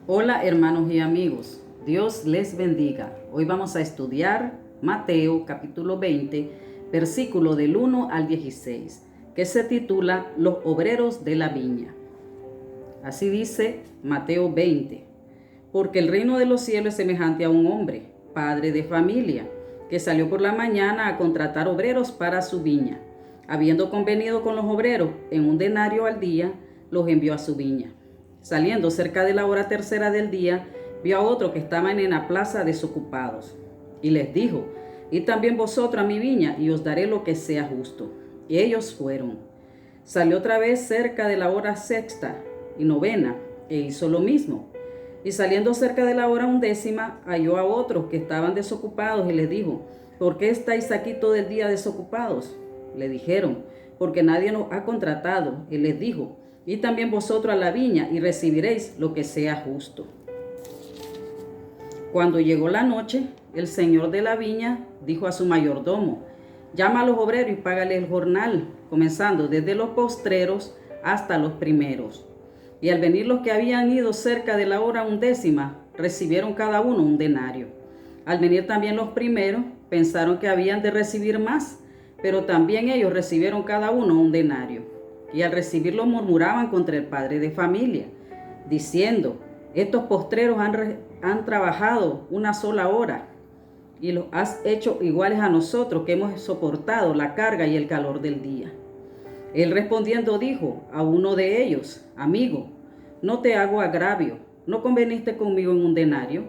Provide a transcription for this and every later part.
Hola hermanos y amigos, Dios les bendiga. Hoy vamos a estudiar Mateo capítulo 20, versículo del 1 al 16, que se titula Los obreros de la viña. Así dice Mateo 20, porque el reino de los cielos es semejante a un hombre, padre de familia, que salió por la mañana a contratar obreros para su viña. Habiendo convenido con los obreros en un denario al día, los envió a su viña. Saliendo cerca de la hora tercera del día, vio a otro que estaban en la plaza desocupados, y les dijo: Id también vosotros a mi viña, y os daré lo que sea justo. Y ellos fueron. Salió otra vez cerca de la hora sexta y novena, e hizo lo mismo. Y saliendo cerca de la hora undécima, halló a otros que estaban desocupados, y les dijo: ¿Por qué estáis aquí todo el día desocupados? Le dijeron: porque nadie nos ha contratado. Y les dijo: y también vosotros a la viña, y recibiréis lo que sea justo. Cuando llegó la noche, el señor de la viña dijo a su mayordomo: llama a los obreros y págale el jornal, comenzando desde los postreros hasta los primeros. Y al venir los que habían ido cerca de la hora undécima, recibieron cada uno un denario. Al venir también los primeros, pensaron que habían de recibir más, pero también ellos recibieron cada uno un denario. Y al recibirlo murmuraban contra el padre de familia, diciendo: estos postreros han trabajado una sola hora, y los has hecho iguales a nosotros, que hemos soportado la carga y el calor del día. Él respondiendo dijo a uno de ellos: amigo, no te hago agravio, ¿no conveniste conmigo en un denario?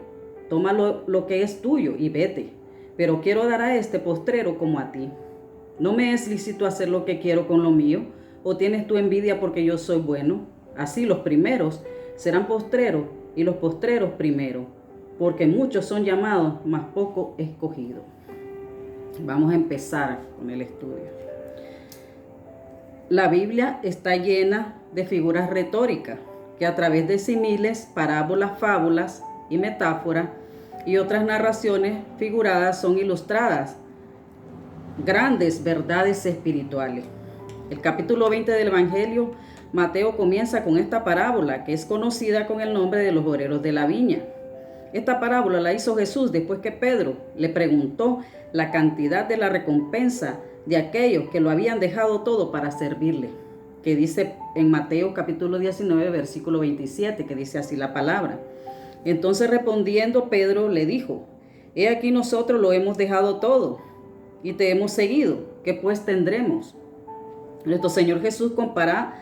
Toma lo que es tuyo y vete, pero quiero dar a este postrero como a ti. ¿No me es lícito hacer lo que quiero con lo mío? ¿O tienes tú envidia porque yo soy bueno? Así los primeros serán postreros, y los postreros primeros, porque muchos son llamados, mas pocos escogidos. Vamos a empezar con el estudio. La Biblia está llena de figuras retóricas que a través de símiles, parábolas, fábulas y metáforas y otras narraciones figuradas son ilustradas grandes verdades espirituales. El capítulo 20 del Evangelio Mateo comienza con esta parábola que es conocida con el nombre de los obreros de la viña. Esta parábola la hizo Jesús después que Pedro le preguntó la cantidad de la recompensa de aquellos que lo habían dejado todo para servirle, que dice en Mateo capítulo 19 versículo 27, que dice así la palabra. Entonces respondiendo Pedro le dijo: he aquí nosotros lo hemos dejado todo y te hemos seguido, ¿qué pues tendremos? Nuestro Señor Jesús compara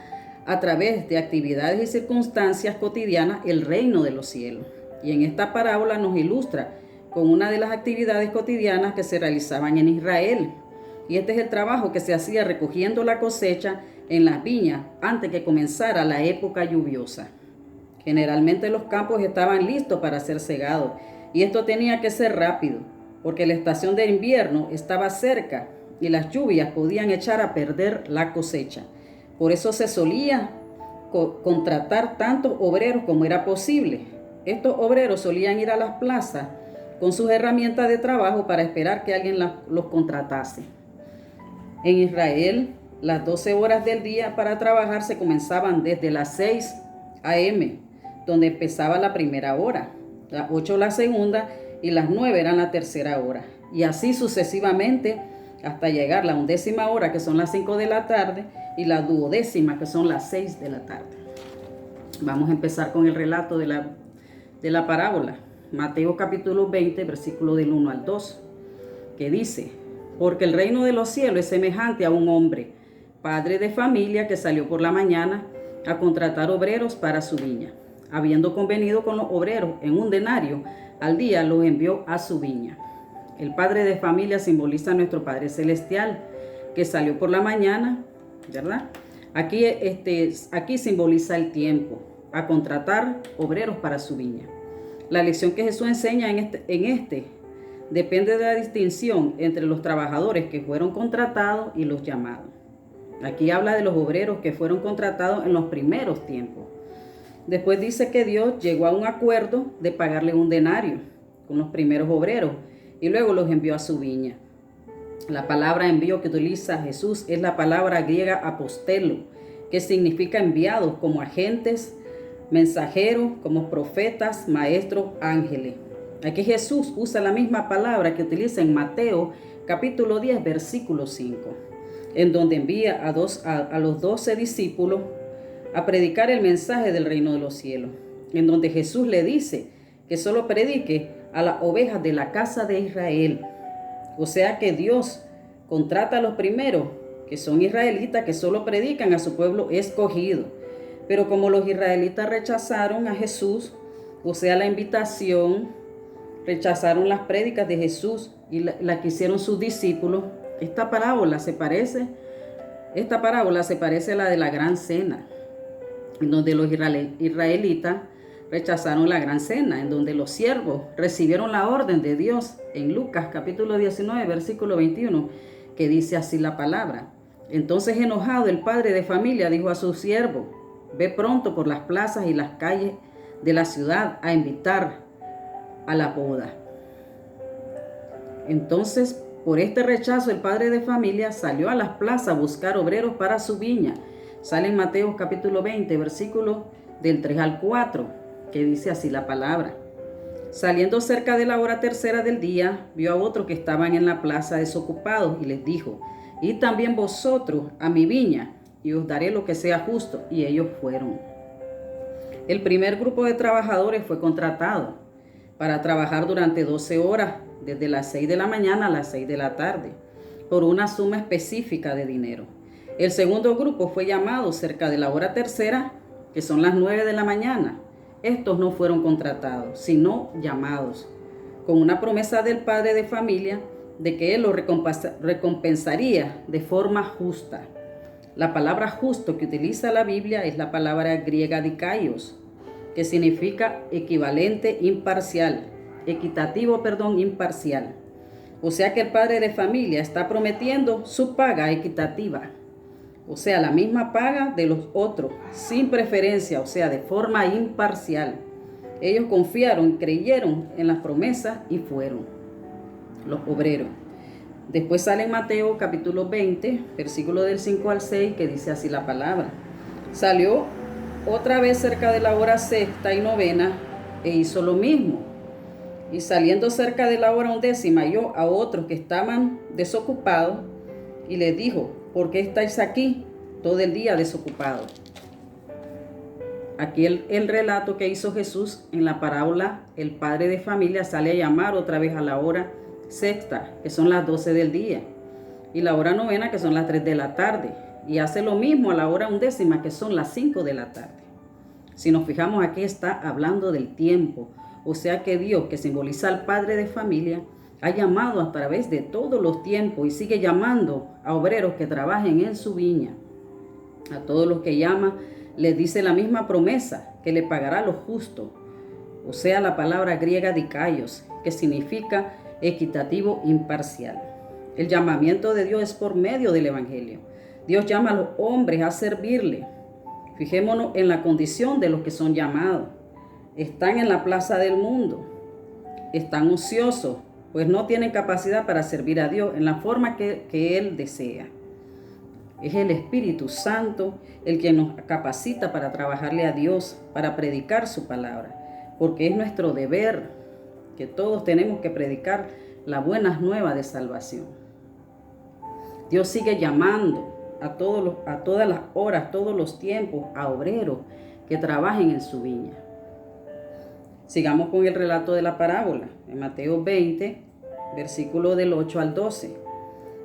a través de actividades y circunstancias cotidianas el reino de los cielos. Y en esta parábola nos ilustra con una de las actividades cotidianas que se realizaban en Israel. Y este es el trabajo que se hacía recogiendo la cosecha en las viñas antes que comenzara la época lluviosa. Generalmente los campos estaban listos para ser segados, y esto tenía que ser rápido, porque la estación de invierno estaba cerca y las lluvias podían echar a perder la cosecha. Por eso se solía contratar tantos obreros como era posible. Estos obreros solían ir a las plazas con sus herramientas de trabajo para esperar que alguien los contratase. En Israel, las 12 horas del día para trabajar se comenzaban desde las 6 a.m., donde empezaba la primera hora, las 8 la segunda y las 9 eran la tercera hora. Y así sucesivamente hasta llegar la 11ª hora, que son las 5 de la tarde, y la 12ª, que son las 6 de la tarde. Vamos a empezar con el relato de la parábola. Mateo capítulo 20, versículo del 1 al 2, que dice: porque el reino de los cielos es semejante a un hombre, padre de familia, que salió por la mañana a contratar obreros para su viña. Habiendo convenido con los obreros en un denario al día, los envió a su viña. El padre de familia simboliza a nuestro Padre Celestial, que salió por la mañana, ¿verdad? Aquí simboliza el tiempo, a contratar obreros para su viña. La lección que Jesús enseña en este depende de la distinción entre los trabajadores que fueron contratados y los llamados. Aquí habla de los obreros que fueron contratados en los primeros tiempos. Después dice que Dios llegó a un acuerdo de pagarle un denario con los primeros obreros y luego los envió a su viña. La palabra envío que utiliza Jesús es la palabra griega apostelo, que significa enviados como agentes mensajeros, como profetas, maestros, ángeles. Aquí Jesús usa la misma palabra que utiliza en Mateo capítulo 10, versículo 5, en donde envía a los 12 discípulos a predicar el mensaje del reino de los cielos, en donde Jesús le dice que solo predique a las ovejas de la casa de Israel. O sea que Dios contrata a los primeros, que son israelitas, que solo predican a su pueblo escogido. Pero como los israelitas rechazaron a Jesús, o sea la invitación, rechazaron las prédicas de Jesús y la que hicieron sus discípulos, esta parábola se parece a la de la gran cena, en donde los israelitas rechazaron la gran cena, en donde los siervos recibieron la orden de Dios en Lucas capítulo 19, versículo 21, que dice así la palabra. Entonces, enojado, el padre de familia dijo a su siervo: ve pronto por las plazas y las calles de la ciudad a invitar a la boda. Entonces, por este rechazo, el padre de familia salió a las plazas a buscar obreros para su viña. Sale en Mateo capítulo 20, versículo del 3 al 4, que dice así la palabra. Saliendo cerca de la hora tercera del día, vio a otros que estaban en la plaza desocupados y les dijo: id también vosotros a mi viña y os daré lo que sea justo. Y ellos fueron. El primer grupo de trabajadores fue contratado para trabajar durante 12 horas, desde las 6 de la mañana a las 6 de la tarde, por una suma específica de dinero. El segundo grupo fue llamado cerca de la hora tercera, que son las 9 de la mañana. Estos no fueron contratados, sino llamados, con una promesa del padre de familia de que él los recompensaría de forma justa. La palabra justo que utiliza la Biblia es la palabra griega dikaios, que significa equivalente imparcial, imparcial. O sea que el padre de familia está prometiendo su paga equitativa, o sea, la misma paga de los otros, sin preferencia, o sea, de forma imparcial. Ellos confiaron, creyeron en las promesas y fueron los obreros. Después sale en Mateo capítulo 20, versículo del 5 al 6, que dice así la palabra. Salió otra vez cerca de la hora sexta y novena e hizo lo mismo. Y saliendo cerca de la hora 11, halló a otros que estaban desocupados y les dijo: ¿por qué estáis aquí todo el día desocupados? Aquí el relato que hizo Jesús en la parábola, el padre de familia sale a llamar otra vez a la hora sexta, que son las 12 del día, y la hora novena, que son las 3 de la tarde, y hace lo mismo a la hora 11, que son las 5 de la tarde. Si nos fijamos, aquí está hablando del tiempo, o sea que Dios, que simboliza al padre de familia, ha llamado a través de todos los tiempos y sigue llamando a obreros que trabajen en su viña. A todos los que llama les dice la misma promesa, que le pagará lo justo, o sea la palabra griega dikaios, que significa equitativo imparcial. El llamamiento de Dios es por medio del evangelio. Dios llama a los hombres a servirle. Fijémonos en la condición de los que son llamados. Están en la plaza del mundo, están ociosos, pues no tienen capacidad para servir a Dios en la forma que Él desea. Es el Espíritu Santo el que nos capacita para trabajarle a Dios, para predicar su palabra, porque es nuestro deber, que todos tenemos que predicar las buenas nuevas de salvación. Dios sigue llamando a todas las horas, todos los tiempos, a obreros que trabajen en su viña. Sigamos con el relato de la parábola, en Mateo 20, versículo del 8 al 12.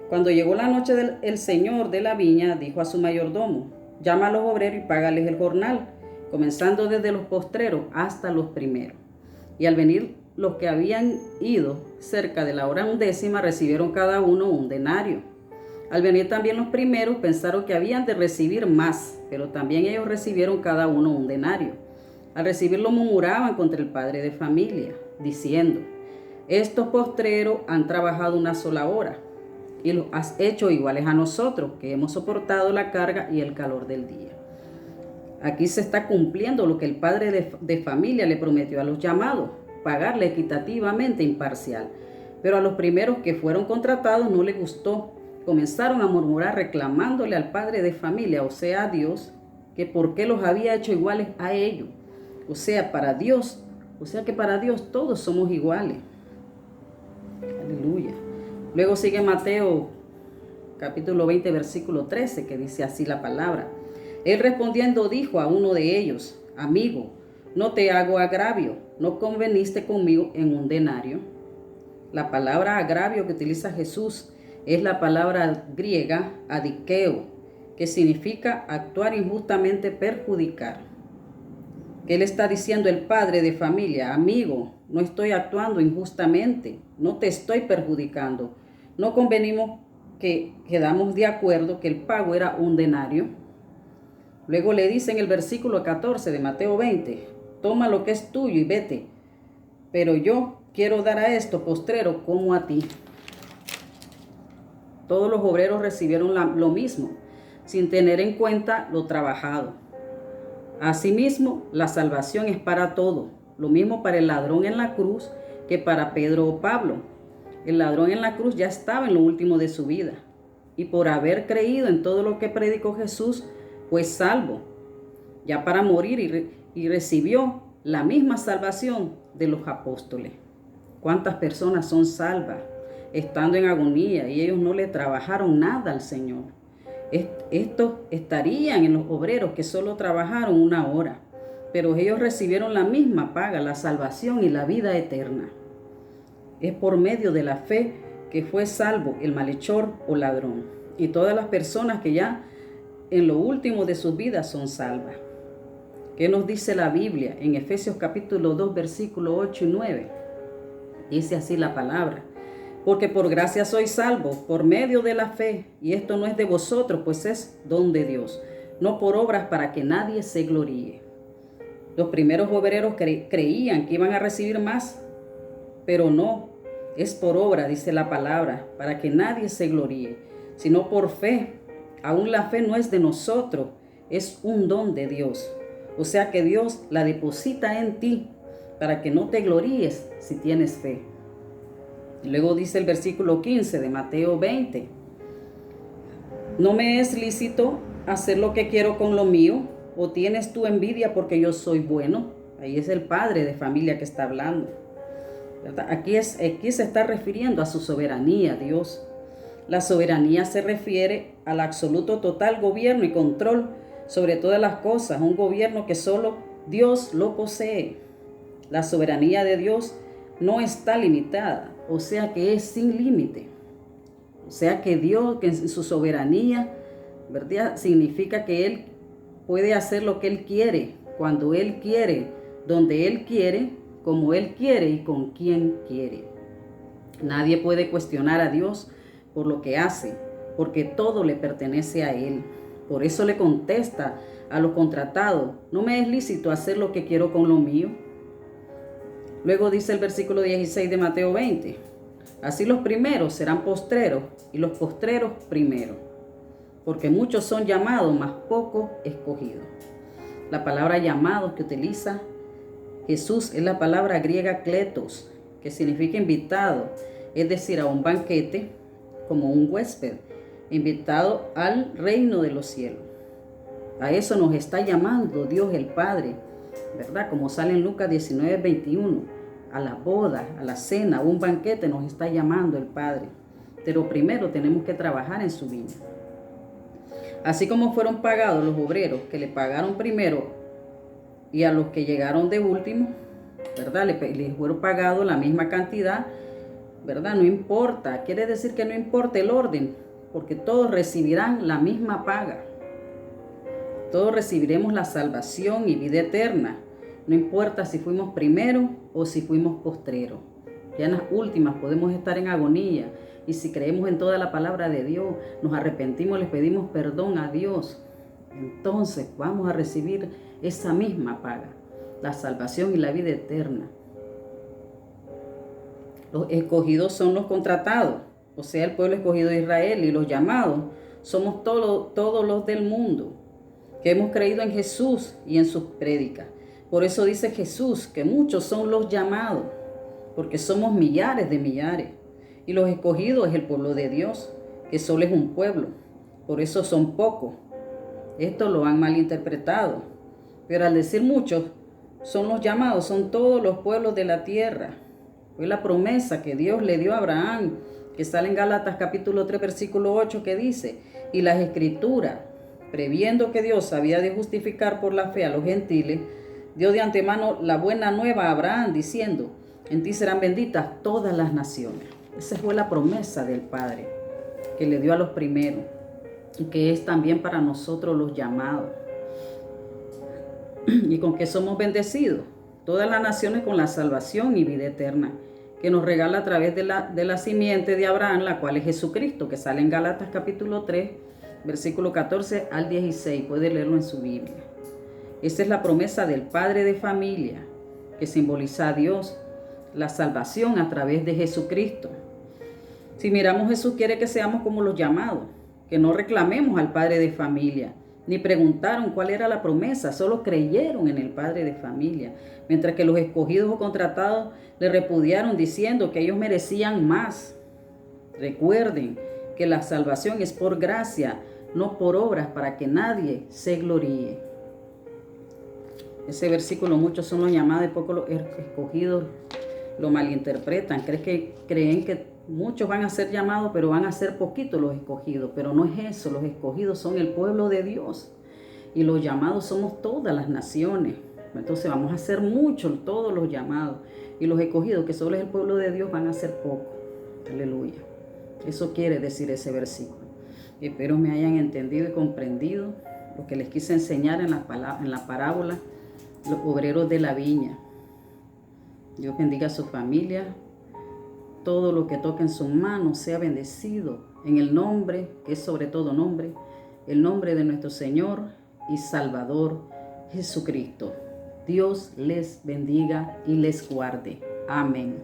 Cuando llegó la noche, el señor de la viña dijo a su mayordomo: llama a los obreros y págales el jornal, comenzando desde los postreros hasta los primeros. Y al venir los que habían ido cerca de la hora 11, recibieron cada uno un denario. Al venir también los primeros, pensaron que habían de recibir más, pero también ellos recibieron cada uno un denario. Al recibirlo murmuraban contra el padre de familia, diciendo: estos postreros han trabajado una sola hora, y los has hecho iguales a nosotros, que hemos soportado la carga y el calor del día. Aquí se está cumpliendo lo que el padre de familia le prometió a los llamados: pagarle equitativamente imparcial. Pero a los primeros que fueron contratados no les gustó. Comenzaron a murmurar, reclamándole al padre de familia, o sea a Dios, que por qué los había hecho iguales a ellos. O sea, que para Dios todos somos iguales. Aleluya. Luego sigue Mateo capítulo 20, versículo 13, que dice así la palabra. Él respondiendo dijo a uno de ellos: amigo, no te hago agravio, ¿no conveniste conmigo en un denario? La palabra agravio que utiliza Jesús es la palabra griega adikeo, que significa actuar injustamente, perjudicar. Él está diciendo el padre de familia: amigo, no estoy actuando injustamente, no te estoy perjudicando. No convenimos que quedamos de acuerdo que el pago era un denario. Luego le dice en el versículo 14 de Mateo 20, toma lo que es tuyo y vete, pero yo quiero dar a esto postrero como a ti. Todos los obreros recibieron lo mismo, sin tener en cuenta lo trabajado. Asimismo, la salvación es para todo, lo mismo para el ladrón en la cruz que para Pedro o Pablo. El ladrón en la cruz ya estaba en lo último de su vida, y por haber creído en todo lo que predicó Jesús, fue salvo, ya para morir, y recibió la misma salvación de los apóstoles. ¿Cuántas personas son salvas estando en agonía y ellos no le trabajaron nada al Señor? Estos estarían en los obreros que solo trabajaron 1 hora, pero ellos recibieron la misma paga, la salvación y la vida eterna. Es por medio de la fe que fue salvo el malhechor o ladrón, y todas las personas que ya en lo último de sus vidas son salvas. ¿Qué nos dice la Biblia en Efesios capítulo 2, versículo 8 y 9? Dice así la palabra: porque por gracia sois salvos por medio de la fe, y esto no es de vosotros, pues es don de Dios, no por obras para que nadie se gloríe. Los primeros obreros creían que iban a recibir más, pero no, es por obra, dice la palabra, para que nadie se gloríe, sino por fe. Aún la fe no es de nosotros, es un don de Dios. O sea que Dios la deposita en ti para que no te gloríes si tienes fe. Luego dice el versículo 15 de Mateo 20: ¿no me es lícito hacer lo que quiero con lo mío? ¿O tienes tú envidia porque yo soy bueno? Ahí es el padre de familia que está hablando, ¿verdad? Aquí se está refiriendo a su soberanía, Dios. La soberanía se refiere al absoluto total gobierno y control sobre todas las cosas, un gobierno que solo Dios lo posee. La soberanía de Dios no está limitada, o sea que es sin límite. O sea que Dios, que en su soberanía, ¿verdad?, significa que Él puede hacer lo que Él quiere, cuando Él quiere, donde Él quiere, como Él quiere y con quien quiere. Nadie puede cuestionar a Dios por lo que hace, porque todo le pertenece a Él. Por eso le contesta a los contratados: ¿no me es lícito hacer lo que quiero con lo mío? Luego dice el versículo 16 de Mateo 20: así los primeros serán postreros y los postreros primeros, porque muchos son llamados, mas pocos escogidos. La palabra llamados que utiliza Jesús es la palabra griega kletos, que significa invitado, es decir, a un banquete, como un huésped, invitado al reino de los cielos. A eso nos está llamando Dios el Padre, ¿verdad? Como sale en Lucas 19, 21. A la boda, a la cena, a un banquete nos está llamando el Padre. Pero primero tenemos que trabajar en su viña. Así como fueron pagados los obreros que le pagaron primero y a los que llegaron de último, ¿verdad?, les fueron pagados la misma cantidad, ¿verdad? No importa, quiere decir que no importa el orden, porque todos recibirán la misma paga. Todos recibiremos la salvación y vida eterna. No importa si fuimos primero o si fuimos postreros. Ya en las últimas podemos estar en agonía. Y si creemos en toda la palabra de Dios, nos arrepentimos, les pedimos perdón a Dios, entonces vamos a recibir esa misma paga, la salvación y la vida eterna. Los escogidos son los contratados, o sea, el pueblo escogido de Israel, y los llamados somos todos los del mundo que hemos creído en Jesús y en sus prédicas. Por eso dice Jesús que muchos son los llamados, porque somos millares de millares. Y los escogidos es el pueblo de Dios, que solo es un pueblo. Por eso son pocos. Esto lo han malinterpretado. Pero al decir muchos, son los llamados, son todos los pueblos de la tierra. Fue la promesa que Dios le dio a Abraham, que sale en Gálatas capítulo 3, versículo 8, que dice: y las escrituras, previendo que Dios había de justificar por la fe a los gentiles, dio de antemano la buena nueva a Abraham, diciendo: en ti serán benditas todas las naciones. Esa fue la promesa del Padre, que le dio a los primeros, y que es también para nosotros los llamados. Y con que somos bendecidos, todas las naciones, con la salvación y vida eterna, que nos regala a través de la simiente de Abraham, la cual es Jesucristo, que sale en Gálatas capítulo 3, versículo 14 al 16. Puede leerlo en su Biblia. Esa es la promesa del padre de familia, que simboliza a Dios, la salvación a través de Jesucristo. Si miramos, Jesús quiere que seamos como los llamados, que no reclamemos al padre de familia, ni preguntaron cuál era la promesa, solo creyeron en el padre de familia, mientras que los escogidos o contratados le repudiaron diciendo que ellos merecían más. Recuerden que la salvación es por gracia, no por obras, para que nadie se gloríe. Ese versículo, muchos son los llamados y pocos los escogidos lo malinterpretan. Creen que muchos van a ser llamados, pero van a ser poquitos los escogidos. Pero no es eso. Los escogidos son el pueblo de Dios. Y los llamados somos todas las naciones. Entonces vamos a ser muchos, todos los llamados. Y los escogidos, que solo es el pueblo de Dios, van a ser pocos. Aleluya. Eso quiere decir ese versículo. Espero me hayan entendido y comprendido lo que les quise enseñar en la parábola, los obreros de la viña. Dios bendiga a su familia. Todo lo que toque en sus manos sea bendecido en el nombre, que es sobre todo nombre, el nombre de nuestro Señor y Salvador Jesucristo. Dios les bendiga y les guarde. Amén.